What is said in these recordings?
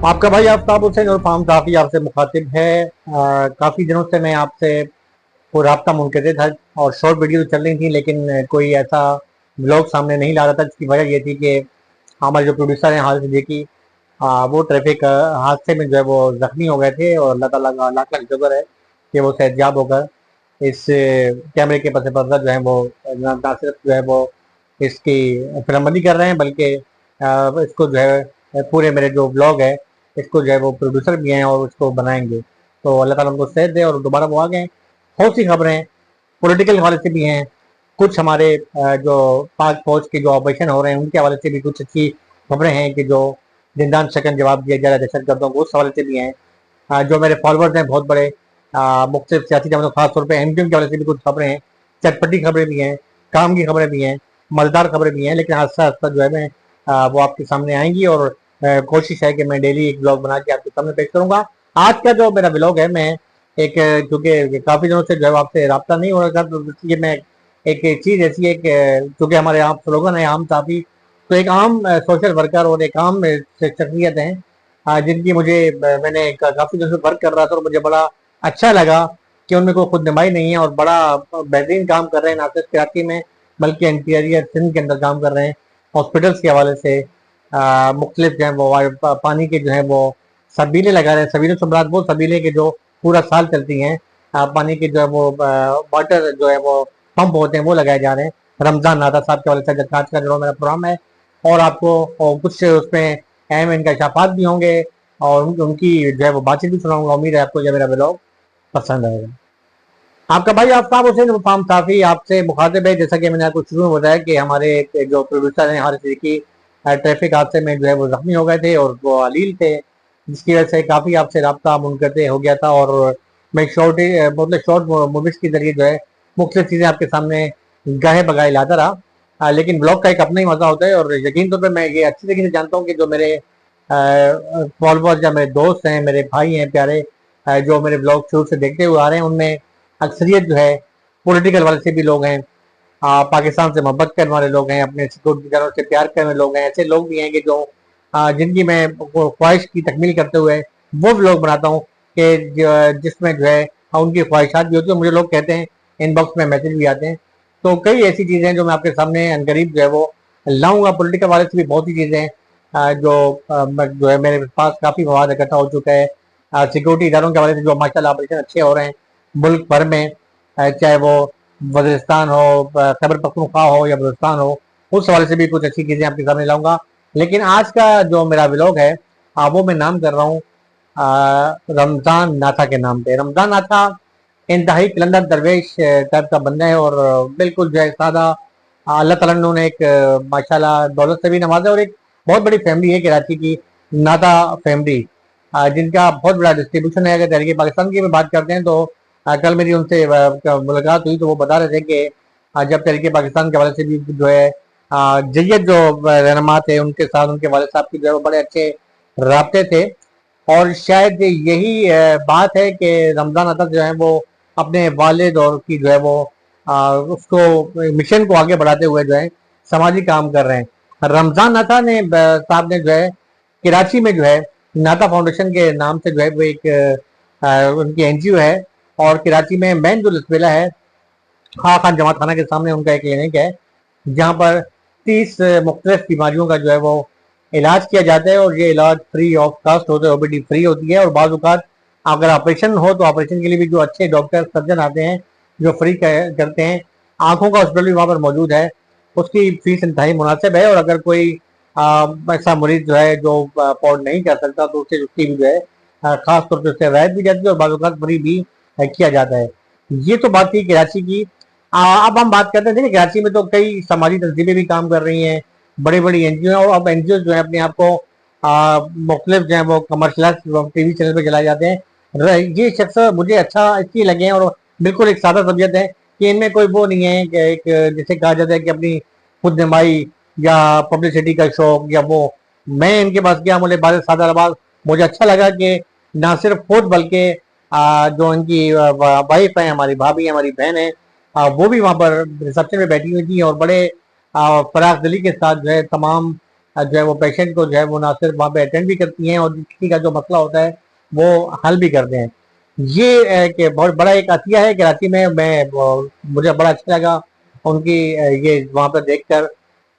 आपका भाई आफ्ताब हुसैन और फार्म काफ़ी आपसे मुखातिब है। काफ़ी दिनों से मैं आपसे को रब्ता मुनक़िता था और शॉर्ट वीडियो तो चल रही थी, लेकिन कोई ऐसा ब्लॉग सामने नहीं ला रहा था, जिसकी वजह ये थी कि हमारे जो प्रोड्यूसर हैं हाल सिद्दीकी, वो ट्रैफिक हादसे में जो है वो ज़ख्मी हो गए थे। और अल्लाह ताला का लाख लाख शुक्र है कि वो सेहतयाब होकर इस कैमरे के पस पर्दा जो है वो ना सिर्फ जो है वो इसकी फिल्मबंदी कर रहे हैं, बल्कि इसको जो है पूरे मेरे जो ब्लॉग है इसको जो है वो प्रोड्यूसर भी हैं और उसको बनाएंगे। तो अल्लाह ताला उनको सेहत दे और दोबारा वो आ गए। बहुत सी खबरें पॉलिटिकल हवाले से भी हैं, कुछ हमारे जो पाक फौज के जो ऑपरेशन हो रहे हैं उनके हवाले से भी कुछ अच्छी खबरें हैं कि जो जिंदान शकन जवाब दिया जा रहा है दहशत गर्दों को, उस हवाले से भी हैं। जो मेरे फॉलोअर्स हैं बहुत बड़े मुख्तलिफ सियासी जमातों, खासतौर पर एमक्यूएम के हवाले से भी कुछ खबरें हैं, चटपटी खबरें भी हैं, काम की खबरें भी हैं, मजेदार खबरें भी हैं, लेकिन आस्ता आस्ता जो है मैं वो आपके सामने आएंगी। और कोशिश है कि मैं डेली एक ब्लॉग बना के आपके सामने पेश करूंगा। आज का जो मेरा ब्लॉग है, मैं एक चूंकि काफ़ी दिनों से जो है आपसे रब्ता नहीं हो रहा था, तो इसलिए मैं एक चीज़ ऐसी है कि चूँकि हमारे यहाँ स्लोगन है आम साफ़ी, तो एक आम सोशल वर्कर और एक आम शख्सियत हैं जिनकी मैंने काफ़ी दिनों से वर्क कर रहा था और मुझे बड़ा अच्छा लगा कि उनमें कोई खुद नुमाई नहीं है और बड़ा बेहतरीन काम कर रहे हैं, ना सिर्फ कराची में बल्कि इंटीरियर सिंध के अंदर काम कर रहे हैं। हॉस्पिटल्स के हवाले से मुख्तलिफ जो है वो पानी के जो है वो सबीलें लगा रहे हैं। सबीलें सम्राट वो सबीलें के जो पूरा साल चलती हैं, पानी के जो है वो वाटर जो है वो पंप होते हैं वो लगाए जा रहे हैं। रमज़ान नाता साहब के वाले से आज का जो मेरा प्रोग्राम है, और आपको कुछ उसमें अहम इनका इशाफात भी होंगे और उनकी जो है वो बातचीत भी सुनाऊंगा। उम्मीद है आपको जो मेरा ब्लॉग पसंद आएगा। आपका भाई आफ्ताब हुसैन फार्म काफ़ी आपसे मुखातिब है। जैसा कि मैंने आपको शुरू में बताया कि हमारे एक जो प्रोड्यूसर हैं हारिस सिद्दीकी ट्रैफिक हादसे में जो है वो जख्मी हो गए थे और वो अलील थे, जिसकी वजह से काफ़ी आपसे रब्ता मुनक़ते हो गया था। और मैं शॉर्ट मूवीज़ के जरिए जो है मुख्तलिफ चीज़ें आपके सामने गाहे बगाए लाता रहा। लेकिन ब्लॉग का एक अपना ही मज़ा होता है और यकीन तौर पर मैं ये अच्छी तरीके से जानता हूँ कि जो मेरे फॉलोअर्स या मेरे दोस्त हैं, मेरे भाई हैं प्यारे, जो मेरे ब्लॉग शुरू से देखते हुए आ रहे हैं, उनमें अक्सरियत जो है पॉलिटिकल वाले से भी लोग हैं, पाकिस्तान से मोहब्बत करने वाले लोग हैं, अपने सिक्योरिटी गार्डों से प्यार करने वाले लोग हैं। ऐसे लोग भी हैं कि जो जिनकी मैं ख्वाहिश की तकमील करते हुए वो ब्लॉग बनाता हूँ कि जिसमें जो है उनकी ख्वाहिशात भी होती है। मुझे लोग कहते हैं, इनबॉक्स में मैसेज भी आते हैं। तो कई ऐसी चीज़ें हैं जो मैं आपके सामने अनकरीब जो है वो लाऊंगा। पॉलिटिकल वाले से भी बहुत सी चीज़ें हैं जो है मेरे पास काफ़ी मवाद इकट्ठा हो चुका है। सिक्योरिटी इदारों के हवाले से जो माशाल्लाह ऑपरेशन अच्छे हो रहे हैं मुल्क भर में, चाहे वो वज़ीरिस्तान हो, खैबर पख्तूनख्वा हो या बलूचिस्तान हो, उस हवाले से भी कुछ अच्छी चीज़ें आपके सामने लाऊंगा। लेकिन आज का जो मेरा ब्लॉग है वो मैं नाम कर रहा हूँ रमज़ान नाथा के नाम पे। रमज़ान नाथा इंतहाई कलंदर दरवेश टाइप का बंदा है और बिल्कुल जो है सादा, अल्लाह ताला ने उन्हें एक माशाल्लाह दौलत से भी नवाजा और एक बहुत बड़ी फैमिली है कराची की, नाथा फैमिली, जिनका बहुत बड़ा डिस्ट्रीब्यूशन है। अगर तहरीक पाकिस्तान की भी बात करते हैं तो कल मेरी उनसे मुलाकात हुई तो वो बता रहे थे कि जब तहरीक पाकिस्तान के हवाले से भी जो है जैयद जो रहनुमा थे उनके साथ उनके वाले साहब की जो है वो बड़े अच्छे राब्ते थे। और शायद यही बात है कि रमज़ान अता जो है वो अपने वालिद और की जो है वो उसको मिशन को आगे बढ़ाते हुए जो है समाजी काम कर रहे हैं। रमज़ान अता ने साहब ने जो है कराची में जो है नाता फाउंडेशन के नाम से जो है वो एक उनकी एनजीओ है और कराची में मेन जो लसबेला है खां खान जमात खाना के सामने उनका एक क्लिनिक है, जहाँ पर 30 मुख्तलिफ बीमारियों का जो है वो इलाज किया जाता है। और ये इलाज फ्री ऑफ कास्ट होता है, ओपीडी फ्री होती है। और बाज़ औक़ात अगर ऑपरेशन हो तो ऑपरेशन के लिए भी जो अच्छे डॉक्टर सर्जन आते हैं जो फ्री करते हैं। आँखों का हॉस्पिटल भी वहाँ पर मौजूद है, उसकी फीस इंतहाई मुनासिब है। और अगर कोई ऐसा मरीज जो है जो अफोर्ड नहीं कर सकता तो उसे उसकी भी जो है खास तौर पर उससे रियायत भी जाती है और बाज़ औक़ात फ्री भी किया जाता है। ये तो बात थी कराची की। अब हम बात करते हैं, देखिए कराची में तो कई समाजी तंजीमें भी काम कर रही हैं, बड़ी बड़ी एनजीओ हैं। और अब एनजीओ जो है अपने आप को मुख्तलिफ जो है वो कमर्शलाइज टीवी चैनल पर चलाए जाते हैं। ये शख्स मुझे अच्छा इसलिए लगे हैं और बिल्कुल एक सादा तबीयत है कि इनमें कोई वो नहीं है कि एक जैसे कहा जाता है कि अपनी खुद नुमाई या पब्लिसिटी का शौक या वो। मैं इनके पास गया, मुझे बात सादा आवाज मुझे अच्छा लगा कि ना सिर्फ खुद बल्कि जो इनकी वाइफ है, हमारी भाभी है, हमारी बहन है, वो भी वहाँ पर रिसेप्शन में बैठी हुई थी और बड़े फराख दिली के साथ जो है तमाम जो है वो पेशेंट को जो है वो ना सिर्फ वहाँ पे अटेंड भी करती हैं और किसी का जो मसला होता है वो हल भी करते हैं। ये कि बहुत बड़ा एक अतिया है कराची में। मुझे बड़ा अच्छा लगा उनकी ये वहाँ पर देखकर।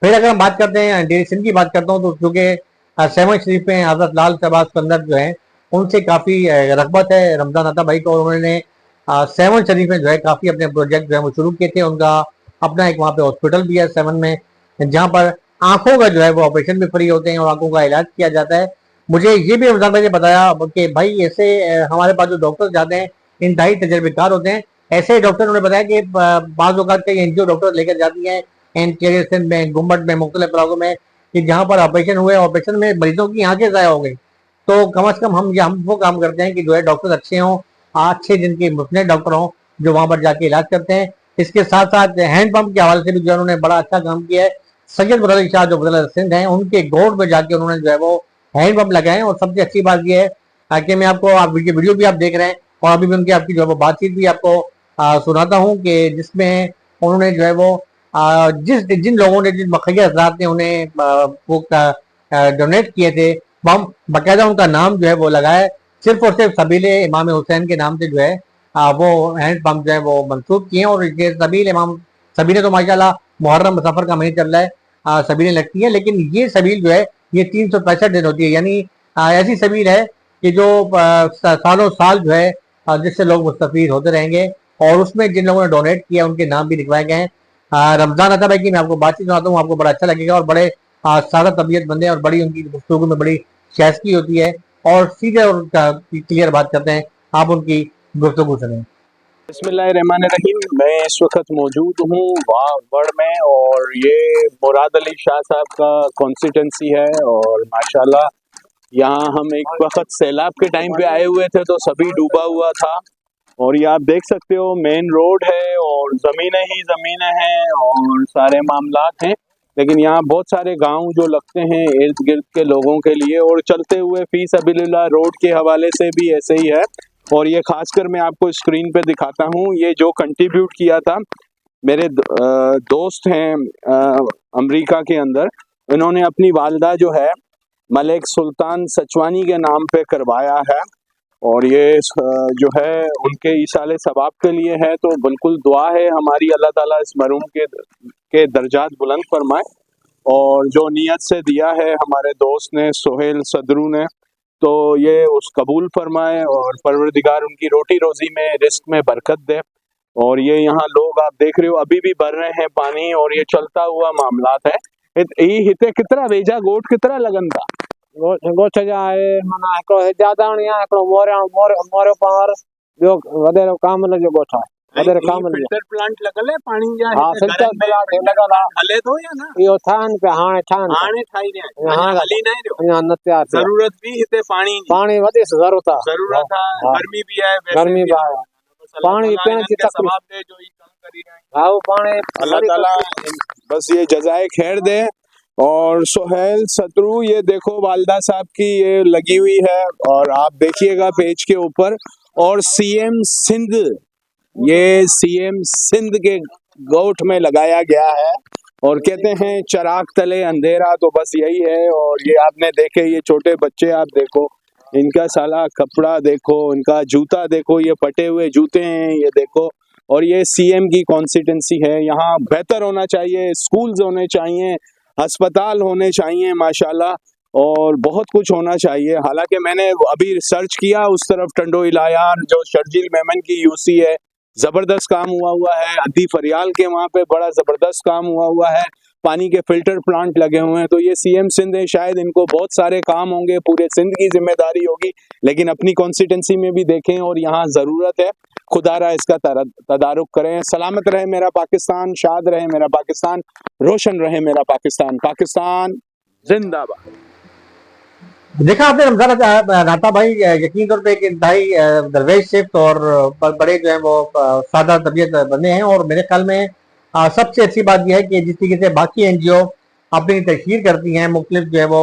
फिर अगर हम बात करते हैं डेरी सिंध की बात करता हूँ, तो चूँकि सेवन शरीफ में हजरत लाल शहबाज सिकंदर जो है उनसे काफ़ी रगबत है रमजान अता भाई को। उन्होंने सेवन शरीफ में जो है काफ़ी अपने प्रोजेक्ट जो है वो शुरू किए थे। उनका अपना एक वहाँ पे हॉस्पिटल भी है सेवन में, जहाँ पर आंखों का जो है वो ऑपरेशन भी फ्री होते हैं और आंखों का इलाज किया जाता है। मुझे ये भी रमजान भाई ने बताया कि भाई ऐसे हमारे पास जो डॉक्टर जाते हैं इंतहाई तजर्बेकार होते हैं। ऐसे डॉक्टर उन्होंने बताया कि बाज़ औक़ात कई एनजीओ डॉक्टर लेकर जाती हैं एन में, गुम्बद में, मुख्तलिफ इलाकों में, कि जहाँ पर ऑपरेशन हुए, ऑपरेशन में मरीजों की आंखें ज़ाया हो गई। तो कम से कम हम वो काम करते हैं कि जो है डॉक्टर अच्छे हों, अच्छे जिनके मुस्लिम डॉक्टर हों, जो वहाँ पर जाके इलाज करते हैं। इसके साथ साथ हैंड पंप के हवाले से भी जो है उन्होंने बड़ा अच्छा काम किया है। सैयद मुराद शाह जो बदल सिंध हैं, उनके गोद में जाके उन्होंने जो है वो हैंड पंप लगाए। और सबसे अच्छी बात ये है कि मैं आपको आप वीडियो भी आप देख रहे हैं और अभी भी उनकी आपकी जो है वो बातचीत भी आपको सुनाता हूँ कि जिसमें उन्होंने जो है वो जिन लोगों ने, जिन बखैया हजरात ने उन्हें वो डोनेट किए थे, हम बाकायदा उनका नाम जो है वो लगाए। सिर्फ और सिर्फ सबीले इमाम हुसैन के नाम से जो है वो हैंड पंप जो है वो मंसूब किए हैं। और ये सबीले तो माशाल्लाह मुहर्रम सफर का महीना चल रहा है, सबीलें लगती है, लेकिन ये सबील जो है ये 365 दिन होती है। यानी ऐसी सबील है कि जो सालों साल जो है जिससे लोग मुस्तफीद होते रहेंगे। और उसमें जिन लोगों ने डोनेट किया उनके नाम भी लिखवाए गए हैं। रमजान अता भाई की मैं आपको बातचीत सुनाता हूँ, आपको बड़ा अच्छा लगेगा। और बड़े सादा तबीयत बंदे और बड़ी उनकी गुफ्तगू में बड़ी शाइस्ती होती है और सीधे और क्लियर बात करते हैं। आप उनकी गुफ्तगू सुनें। बिस्मिल्लाहिर्रहमानिर्रहीम। मैं इस वक्त मौजूद हूँ वागड़ में और ये मुराद अली शाह साहब का कॉन्स्टिट्यूंसी है। और माशाल्लाह यहाँ हम एक वक्त सैलाब के टाइम पे आए हुए थे तो सभी डूबा हुआ था। और ये आप देख सकते हो मेन रोड है और ज़मीनें ही ज़मीनें हैं और सारे मामलात हैं। लेकिन यहाँ बहुत सारे गांव जो लगते हैं इर्द गिर्द के लोगों के लिए, और चलते हुए फी सबीलिल्लाह रोड के हवाले से भी ऐसे ही है। और ये खासकर मैं आपको स्क्रीन पे दिखाता हूँ, ये जो कंट्रीब्यूट किया था मेरे दोस्त हैं अमेरिका के अंदर, इन्होंने अपनी वालदा जो है मलिक सुल्तान सचवानी के नाम पे करवाया है। और ये जो है उनके ईसाले सवाब के लिए है। तो बिल्कुल दुआ है हमारी अल्लाह ताला इस मरूम के दर्जात बुलंद फरमाए। और जो नीयत से दिया है हमारे दोस्त ने, सोहेल सदरू ने, तो ये उस कबूल फरमाए और परवरदिगार उनकी रोटी रोजी में, रिस्क में बरकत दे। और ये यहाँ लोग आप देख रहे हो अभी भी भर रहे हैं पानी और ये चलता हुआ मामलात है। हिते कितना वेजा गोट कितना लगन था गोठ जाए माना एकड़ो ज्यादा नहीं है, एकड़ो मोरे पार जो वडेरो काम लगे गोठा वडेरो काम लगे। फिल्टर प्लांट लगल है पानी जा हां फिल्टर प्लांट लगल है हले तो या ना यो थान पे हाने ठाई रे हां हली नहीं रो यहां न तैयार जरूरत भी हिते पानी वदी जरूरत है। गर्मी भी है, गर्मी भी है, पानी पीने की तकलीफ दे जो ये काम करी रहे हैं। हां पानी अल्लाह ताला बस ये जज़ाए खैर दे। और सोहेल सतरू, ये देखो वालदा साहब की ये लगी हुई है और आप देखिएगा पेज के ऊपर। और सीएम सिंध, ये सीएम सिंध के गोठ में लगाया गया है। और कहते हैं चराग तले अंधेरा, तो बस यही है। और ये आपने देखे ये छोटे बच्चे, आप देखो इनका साला कपड़ा देखो, इनका जूता देखो, ये फटे हुए जूते हैं, ये देखो। और ये सीएम की कॉन्स्टिट्यूंसी है, यहाँ बेहतर होना चाहिए, स्कूल्स होने चाहिए, अस्पताल होने चाहिए माशाल्लाह, और बहुत कुछ होना चाहिए। हालांकि मैंने अभी रिसर्च किया उस तरफ टंडो इलायार जो शर्जील मेमन की यूसी है, ज़बरदस्त काम हुआ है। अद्दी फरियाल के वहाँ पे बड़ा ज़बरदस्त काम हुआ है, पानी के फिल्टर प्लांट लगे हुए हैं। तो ये सीएम सिंध है, शायद इनको बहुत सारे काम होंगे, पूरे सिंध की जिम्मेदारी होगी, लेकिन अपनी कॉन्स्टिट्यूंसी में भी देखें और यहाँ ज़रूरत है। खुदारा इसका तदारुक करें। सलामत रहे मेरा पाकिस्तान, शाद रहे मेरा पाकिस्तान, रोशन रहे मेरा पाकिस्तान। पाकिस्तान जिंदाबाद। देखा आपने रमजान अता भाई यकीन तौर पे एक इंतहाई दरवेश शिफ्ट और बड़े जो है वो सादा तबीयत बने हैं। और मेरे ख्याल में सबसे अच्छी बात यह है कि जिस तरीके से बाकी एनजीओ अपनी तशहीर करती हैं, मुख्तलिफ जो है वो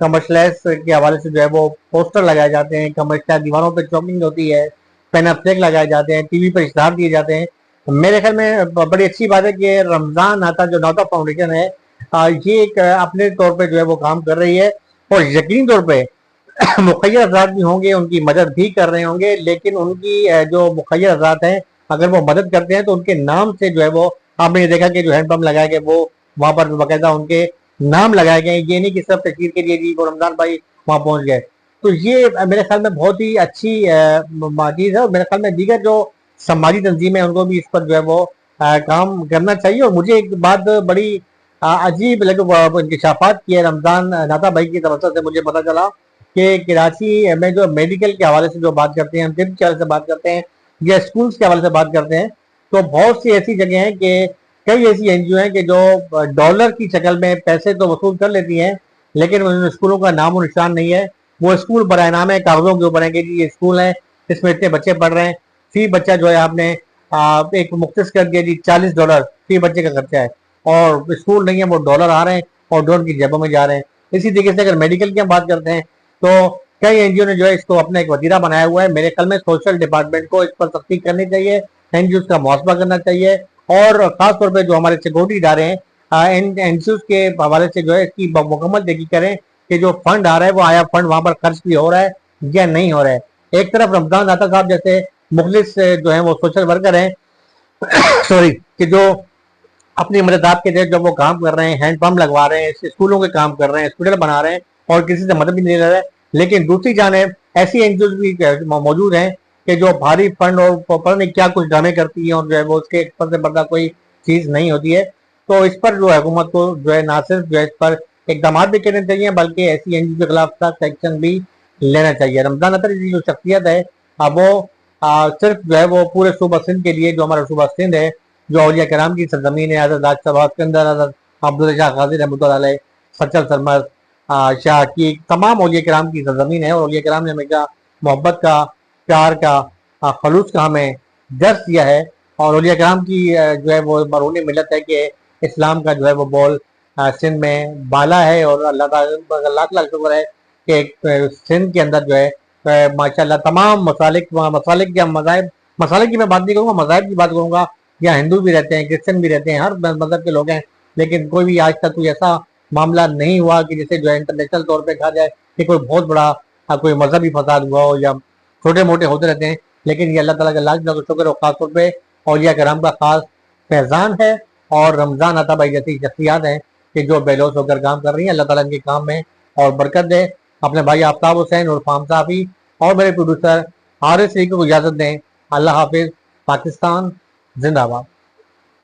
कमर्शलाइज के हवाले से जो है वो पोस्टर लगाए जाते हैं, कमर्शियल दीवारों पर चॉकिंग होती है, पेन फ्लैग लगाए जाते हैं, टीवी पर इश्तहार दिए जाते हैं। मेरे ख्याल में बड़ी अच्छी बात है कि रमजान आता जो नाता फाउंडेशन है ये एक अपने तौर पे जो है वो काम कर रही है, और यकीनी तौर पे मुखैर अफराद भी होंगे, उनकी मदद भी कर रहे होंगे, लेकिन उनकी जो मुखैर अफराद हैं, अगर वो मदद करते हैं तो उनके नाम से जो है वो, आपने देखा कि जो हैंडपम्प लगाए गए वो वहां पर बाकायदा उनके नाम लगाए गए, ये नहीं कि सिर्फ तशहीर के लिए जी को रमजान भाई वहां पहुंच गए। तो ये मेरे ख्याल में बहुत ही अच्छी चीज है, और मेरे ख्याल में दीगर जो समाजी तंजीमें हैं उनको भी इस पर जो है वो काम करना चाहिए। और मुझे एक बात बड़ी अजीब लगे, इंकशाफात की है रमजान नाता भाई की तरफ से मुझे पता चला कि कराची में जो मेडिकल के हवाले से जो बात करते हैं, हम तिब के हवाले से बात करते हैं या स्कूल्स के हवाले से बात करते हैं, तो बहुत सी ऐसी जगह हैं कि कई ऐसी एनजीओ हैं कि जो डॉलर की शक्ल में पैसे तो वसूल कर लेती हैं, लेकिन उन स्कूलों का नाम और निशान नहीं है। वो स्कूल बराए नाम है, कागजों के ऊपर है कि जी ये स्कूल है, इसमें इतने बच्चे पढ़ रहे हैं, फी बच्चा जो है आपने एक मुख्तस कर दिया जी $40 फी बच्चे का खर्चा है, और स्कूल नहीं है, वो डॉलर आ रहे हैं और डॉलर की जेबों में जा रहे हैं। इसी तरीके से अगर मेडिकल की हम बात करते हैं तो कई एनजीओ ने जो है इसको अपना एक वतीरा बनाया हुआ है। मेरे ख्याल में सोशल डिपार्टमेंट को इस पर सख्ती करनी चाहिए, एनजीओ का मुआवजा करना चाहिए, और खासतौर पर जो हमारे सिक्योरिटी इदारे हैं एनजीओ के हवाले से जो है इसकी मुकम्मल तहकीक करें कि जो फंड आ रहा है वो आया फंड वहां पर खर्च भी हो रहा है या नहीं हो रहा है। एक तरफ रमजान दाता साहब जैसे मुखलिस जो है वो सोशल वर्कर हैं सॉरी, कि जो अपनी मदद आपके तहत जब वो काम कर रहे हैं, हैंडपम्प लगवा रहे हैं, स्कूलों के काम कर रहे हैं, हॉस्पिटल बना रहे हैं, और किसी से मदद भी नहीं ले रहे हैं। लेकिन दूसरी जानिब ऐसी एनजीओ भी मौजूद हैं कि जो भारी फंड और पता नहीं क्या कुछ ड्रामे करती है, और जो है वो उसके पर से बढ़ता कोई चीज नहीं होती है। तो इस पर जो है हुकूमत को जो है ना सिर्फ जो है इस पर इकदाम भी करने चाहिए, बल्कि ऐसी एनजीओ के खिलाफ सख्त एक्शन भी लेना चाहिए। रमजान अतर की जो शख्सियत है अब वो सिर्फ जो है वो पूरे सूबा सिंध के लिए, जो हमारा सूबा सिंध है, जो औलिया कराम की सरजमीन है, हजरत राज के अंदर हजरत अब्दुल शाह गाजी रहमतुल्लाह अलैह, सच्चल सरमद शाह की तमाम औलिया कराम की सरजमीन है, और औलिया कराम ने हमेशा मोहब्बत का, प्यार का, खलूस का हमें दर्ज दिया है। और औलिया कराम की जो है वो मरूनी मिलत है कि इस्लाम का जो है वो बोल सिंध में बाला है, और अल्लाह ताला लाख लाख शुक्र है कि सिंध के अंदर जो है माशाल्लाह तमाम मसालिक या मज़ाहिब, मसालिक की मैं बात नहीं करूँगा, मज़ाहिब की बात करूँगा। यहाँ हिंदू भी रहते हैं, क्रिश्चियन भी रहते हैं, हर मजहब के लोग हैं, लेकिन कोई भी आज तक कोई ऐसा मामला नहीं हुआ कि जिसे जो है इंटरनेशनल तौर पे कहा जाए कि कोई बहुत बड़ा कोई मजहबी फसाद हुआ हो, या छोटे मोटे होते रहते हैं। लेकिन ये अल्लाह ताला का लाख लाख शुक्र और खासतौर पे औलिया कराम का खास फैजान है, और रमजान अता भाई जैसी शख्सियात हैं कि जो बेलौस होकर काम कर रही हैं। अल्लाह ताला इनके काम में और बरकत दे। अपने भाई आफ्ताब हुसैन और फाम साफी और मेरे प्रोड्यूसर आरिफ को इजाजत दें। अल्लाह हाफिज। पाकिस्तान जिंदाबाद।